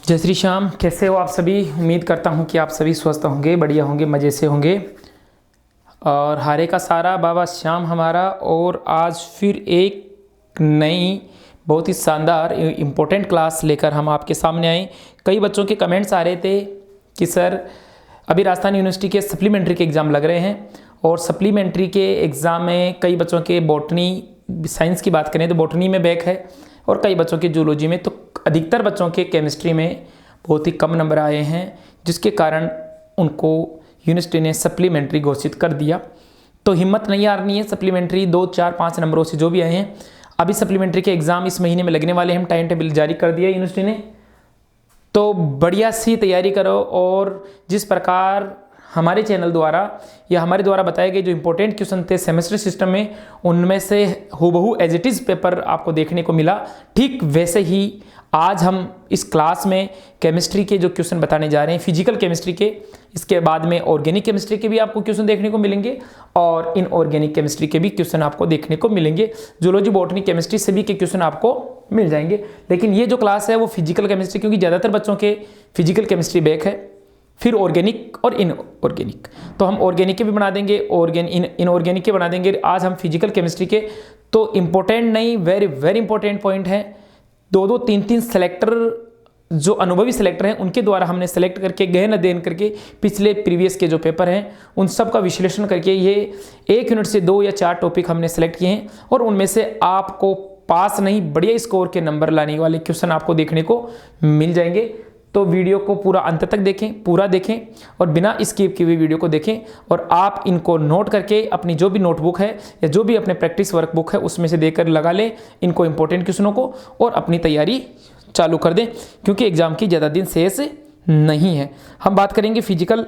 जय श्री श्याम। कैसे हो आप सभी? उम्मीद करता हूँ कि आप सभी स्वस्थ होंगे, बढ़िया होंगे, मज़े से होंगे। और हारे का सारा बाबा श्याम हमारा। और आज फिर एक नई बहुत ही शानदार इम्पोर्टेंट क्लास लेकर हम आपके सामने आए। कई बच्चों के कमेंट्स आ रहे थे कि सर अभी राजस्थान यूनिवर्सिटी के सप्लीमेंट्री के एग्ज़ाम लग रहे हैं और सप्लीमेंट्री के एग्ज़ाम में कई बच्चों के बॉटनी साइंस की बात करें तो बॉटनी में बैक है और कई बच्चों के जूलॉजी में, तो अधिकतर बच्चों के केमिस्ट्री में बहुत ही कम नंबर आए हैं, जिसके कारण उनको यूनिवर्सिटी ने सप्लीमेंट्री घोषित कर दिया। तो हिम्मत नहीं हारनी है। सप्लीमेंट्री 2, 4, 5 नंबरों से जो भी आए हैं, अभी सप्लीमेंट्री के एग्ज़ाम इस महीने में लगने वाले हैं। हम टाइम टेबल जारी कर दिया यूनिवर्सिटी ने, तो बढ़िया सी तैयारी करो। और जिस प्रकार हमारे चैनल द्वारा या हमारे द्वारा बताए गए जो इंपॉर्टेंट क्वेश्चन थे सेमेस्टर सिस्टम में, उनमें से हूबहू एज इट इज़ पेपर आपको देखने को मिला, ठीक वैसे ही आज हम इस क्लास में केमिस्ट्री के जो क्वेश्चन बताने जा रहे हैं, फिजिकल केमिस्ट्री के, इसके बाद में ऑर्गेनिक केमिस्ट्री के भी आपको क्वेश्चन देखने को मिलेंगे और इनऑर्गेनिक केमिस्ट्री के भी क्वेश्चन आपको देखने को मिलेंगे। जूलॉजी, बॉटनी, केमिस्ट्री सभी के क्वेश्चन आपको मिल जाएंगे। लेकिन ये जो क्लास है वो फिजिकल केमिस्ट्री, क्योंकि ज़्यादातर बच्चों के फिजिकल केमिस्ट्री बैक है, फिर ऑर्गेनिक और इनऑर्गेनिक, तो हम ऑर्गेनिक के भी बना देंगे, इनऑर्गेनिक के बना देंगे। आज हम फिजिकल केमिस्ट्री के, तो इंपॉर्टेंट नहीं, वेरी वेरी इंपॉर्टेंट पॉइंट है। 2-2, 3-3 सेलेक्टर जो अनुभवी सेलेक्टर हैं उनके द्वारा हमने सेलेक्ट करके गहन अध्ययन करके पिछले प्रीवियस के जो पेपर हैं उन सब का विश्लेषण करके ये 1 यूनिट से 2 या 4 टॉपिक हमने सेलेक्ट किए हैं और उनमें से आपको पास नहीं बढ़िया स्कोर के नंबर लाने वाले क्वेश्चन आपको देखने को मिल जाएंगे। तो वीडियो को पूरा अंत तक देखें, पूरा देखें और बिना स्किप किए हुए वीडियो को देखें और आप इनको नोट करके अपनी जो भी नोटबुक है या जो भी अपने प्रैक्टिस वर्कबुक है उसमें से देकर लगा लें इनको इंपॉर्टेंट क्वेश्चनों को और अपनी तैयारी चालू कर दें, क्योंकि एग्जाम की ज़्यादा दिन शेष नहीं है। हम बात करेंगे फिजिकल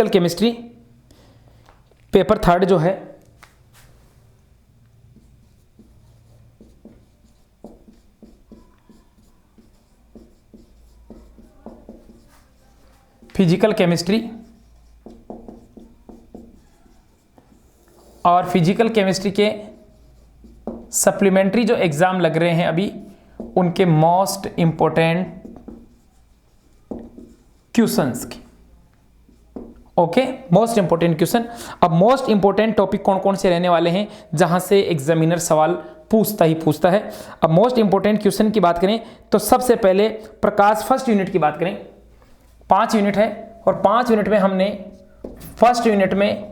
केमिस्ट्री पेपर 3 जो है, फिजिकल केमिस्ट्री और फिजिकल केमिस्ट्री के सप्लीमेंट्री जो एग्ज़ाम लग रहे हैं अभी, उनके मोस्ट इंपॉर्टेंट क्वेश्चंस की, ओके, मोस्ट इंपॉर्टेंट क्वेश्चन। अब मोस्ट इंपॉर्टेंट टॉपिक कौन कौन से रहने वाले हैं जहां से एग्जामिनर सवाल पूछता ही पूछता है। अब मोस्ट इंपॉर्टेंट क्वेश्चन की बात करें तो सबसे पहले प्रकाश फर्स्ट यूनिट की बात करें। 5 यूनिट है और 5 यूनिट में हमने फर्स्ट यूनिट में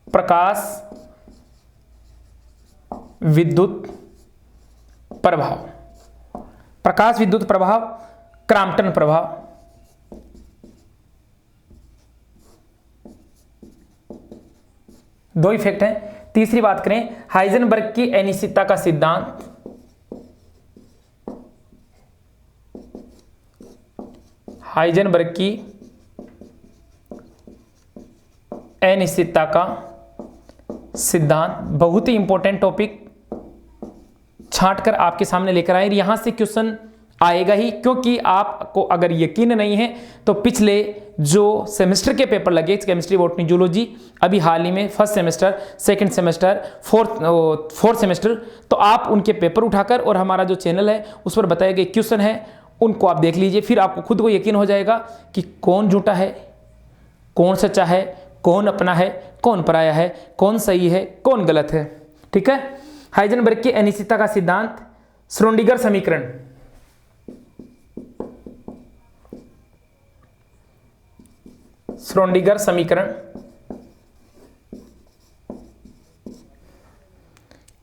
प्रकाश विद्युत प्रभाव, प्रकाश विद्युत प्रभाव, क्रॉम्पटन प्रभाव, दो इफेक्ट हैं। तीसरी बात करें हाइजेनबर्ग की अनिश्चितता का सिद्धांत, हाइजेनबर्ग की अनिश्चितता का सिद्धांत, बहुत ही इंपॉर्टेंट टॉपिक छांटकर आपके सामने लेकर आए। यहां से क्वेश्चन आएगा ही, क्योंकि आपको अगर यकीन नहीं है तो पिछले जो सेमेस्टर के पेपर लगे केमिस्ट्री, बॉटनी, जूलॉजी, अभी हाल ही में first semester, second semester, fourth semester, तो आप उनके पेपर उठाकर और हमारा जो चैनल है उस पर बताए गए क्वेश्चन है उनको आप देख लीजिए। फिर आपको खुद को यकीन हो जाएगा कि कौन झूठा है, कौन सच्चा है, कौन अपना है, कौन पराया है, कौन सही है, कौन गलत है। ठीक है। हाइजेनबर्ग की अनिश्चितता का सिद्धांत, श्रोडिंगर समीकरण, श्रोडिंगर समीकरण,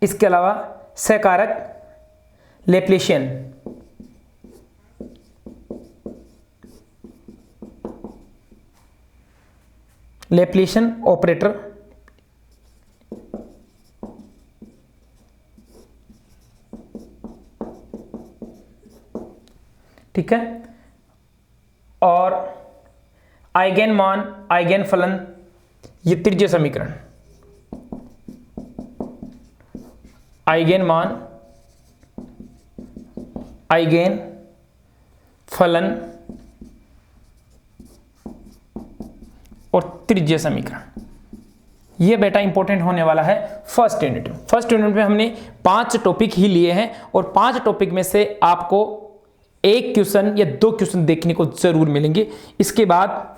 इसके अलावा सहकारक, लैप्लासियन, लैप्लासियन ऑपरेटर, ठीक है, और आइगेन मान, आइगेन फलन, ये त्रिज्यीय समीकरण, आइगेन मान, आइगेन फलन और त्रिज्यीय समीकरण, ये बेटा इंपॉर्टेंट होने वाला है फर्स्ट यूनिट में। फर्स्ट यूनिट में हमने 5 टॉपिक ही लिए हैं और 5 टॉपिक में से आपको 1 क्वेश्चन या 2 क्वेश्चन देखने को जरूर मिलेंगे। इसके बाद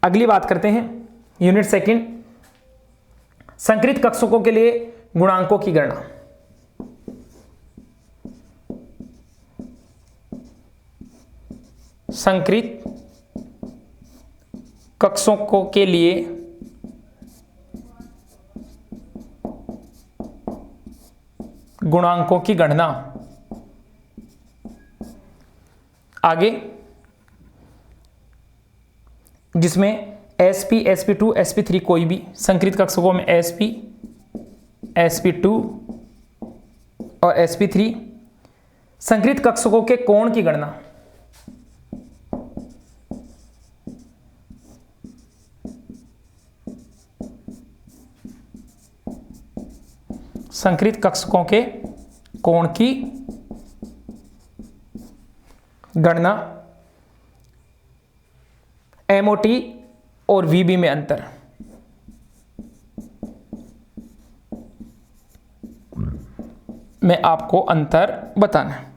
अगली बात करते हैं यूनिट सेकंड, संकरित कक्षकों के लिए गुणांकों की गणना। संकरित कक्षकों के लिए गुणांकों की गणना। आगे जिसमें sp, sp2, sp3 कोई भी संकरित कक्षकों में sp, sp2 और sp3 संकरित कक्षकों के कोण की गणना। संकरित कक्षकों के कोण की गणना, MOT और VB में अंतर। मैं आपको अंतर बताना है।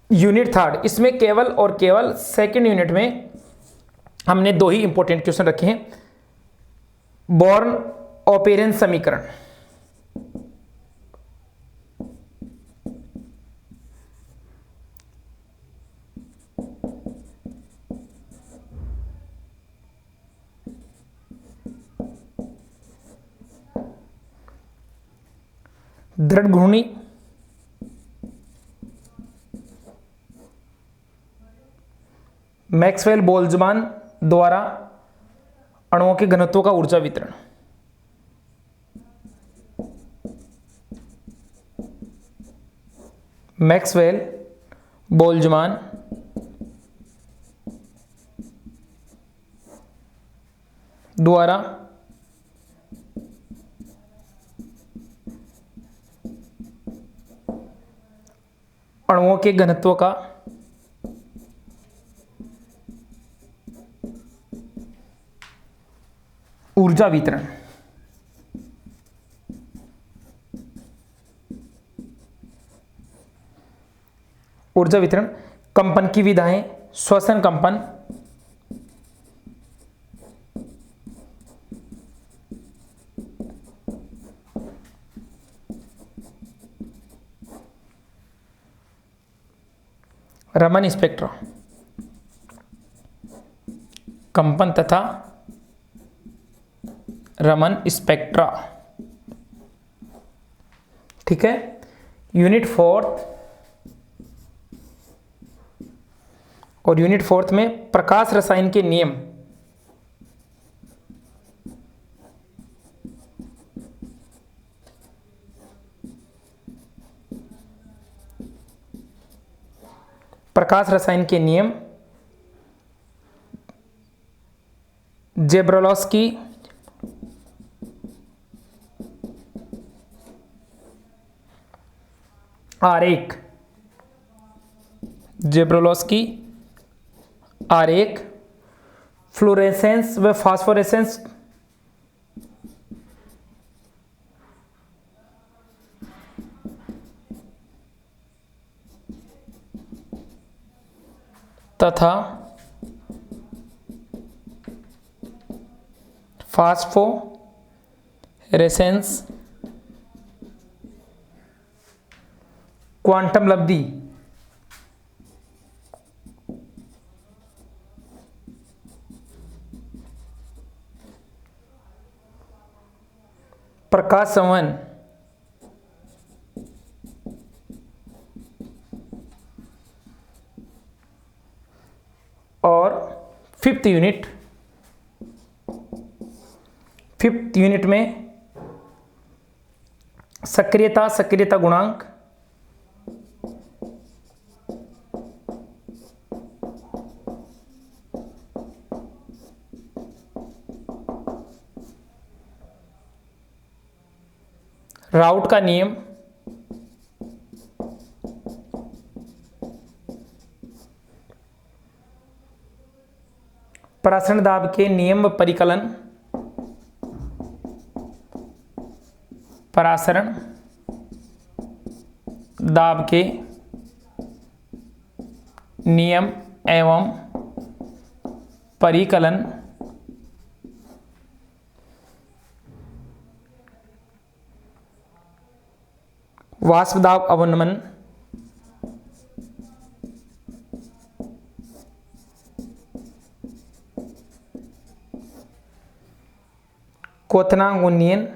यूनिट थर्ड, इसमें केवल और केवल सेकंड यूनिट में हमने 2 ही इंपॉर्टेंट क्वेश्चन रखे हैं। बॉर्न ऑपेरेंस समीकरण, दृढ़ घूर्णी, मैक्सवेल बोल्ट्जमान द्वारा अणुओं के घनत्व का ऊर्जा वितरण। मैक्सवेल बोल्ट्जमान द्वारा अणुओं के घनत्व का ऊर्जा वितरण। ऊर्जा वितरण, कंपन की विधाएं, श्वसन कंपन, रमन स्पेक्ट्रा, कंपन तथा रमन स्पेक्ट्रा। ठीक है। यूनिट फोर्थ और यूनिट फोर्थ में प्रकाश रसायन के नियम। प्रकाश रसायन के नियम, जेब्रोलॉस्की आरेख, जेब्रोलॉस्की आरेख, फ्लोरेसेंस व फास्फोरेसेंस तथा फास्फोरेसेंस क्वांटम लब्धि प्रकाश संवहन और फिफ्थ यूनिट में सक्रियता गुणांक, राउट का नियम, प्रासरण दाब के नियम व परिकलन, परासरण दाब के नियम एवं परिकलन वाष्प दाब अवनमन क्वथनांक उन्नयन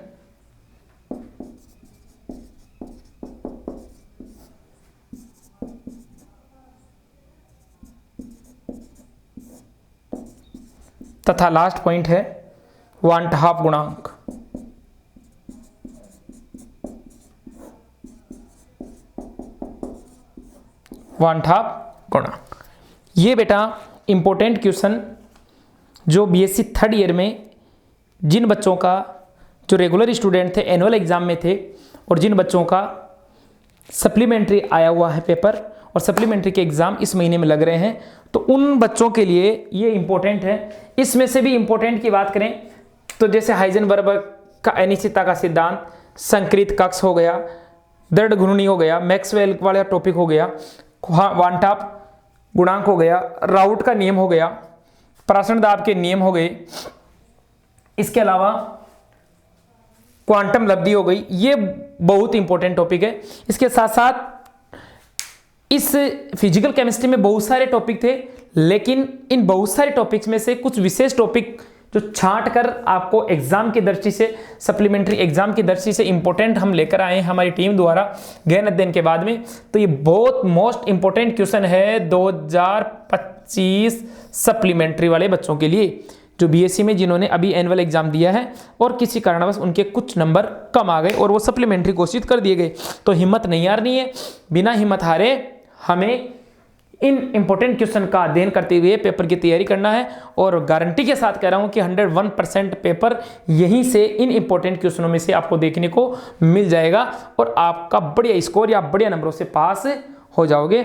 तथा लास्ट पॉइंट है वांट हाफ गुणांक। वांट हाफ गुणांक ये बेटा इंपॉर्टेंट क्वेश्चन जो बीएससी थर्ड ईयर में जिन बच्चों का जो रेगुलर स्टूडेंट थे एनुअल एग्जाम में थे और जिन बच्चों का सप्लीमेंट्री आया हुआ है पेपर और सप्लीमेंट्री के एग्जाम इस महीने में लग रहे हैं, तो उन बच्चों के लिए ये इंपॉर्टेंट है। इसमें से भी इंपॉर्टेंट की बात करें तो जैसे हाइजेनबर्ग का अनिश्चितता का सिद्धांत, संकृत कक्ष हो गया, दृढ़ घूर्णी हो गया, मैक्सवेल वाला टॉपिक हो गया, वांट हाफ गुणांक हो गया, राउट का नियम हो गया, परासरण दाब के नियम हो गए, इसके अलावा क्वांटम लब्धि हो गई। ये बहुत इंपॉर्टेंट टॉपिक है। इसके साथ साथ इस फिजिकल केमिस्ट्री में बहुत सारे टॉपिक थे, लेकिन इन बहुत सारे टॉपिक्स में से कुछ विशेष टॉपिक जो छांट कर आपको एग्जाम की दृष्टि से, सप्लीमेंट्री एग्जाम की दृष्टि से इंपॉर्टेंट हम लेकर आए हैं हमारी टीम द्वारा गहन अध्ययन के बाद में। तो ये बहुत मोस्ट इंपॉर्टेंट क्वेश्चन है 2025 सप्लीमेंट्री वाले बच्चों के लिए जो बीएससी में जिन्होंने अभी एनुअल एग्जाम दिया है और किसी कारणवश उनके कुछ नंबर कम आ गए और वो सप्लीमेंट्री घोषित कर दिए गए। तो हिम्मत नहीं हारनी है, बिना हिम्मत हारे हमें इन इंपॉर्टेंट क्वेश्चन का अध्ययन करते हुए पेपर की तैयारी करना है। और गारंटी के साथ कह रहा हूं कि 101% पेपर यहीं से इन इंपॉर्टेंट क्वेश्चनों में से आपको देखने को मिल जाएगा और आपका बढ़िया स्कोर या बढ़िया नंबरों से पास हो जाओगे।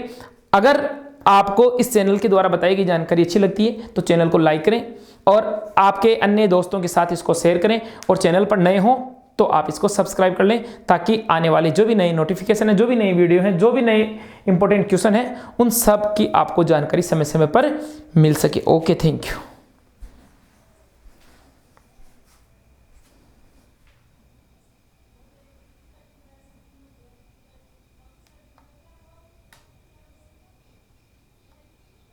अगर आपको इस चैनल के द्वारा बताई गई जानकारी अच्छी लगती है तो चैनल को लाइक करें और आपके अन्य दोस्तों के साथ इसको शेयर करें, और चैनल पर नए हों तो आप इसको सब्सक्राइब कर लें ताकि आने वाले जो भी नए नोटिफिकेशन है, जो भी नई वीडियो है, जो भी नए इंपॉर्टेंट क्वेश्चन है, उन सब की आपको जानकारी समय समय पर मिल सके। Okay, thank you.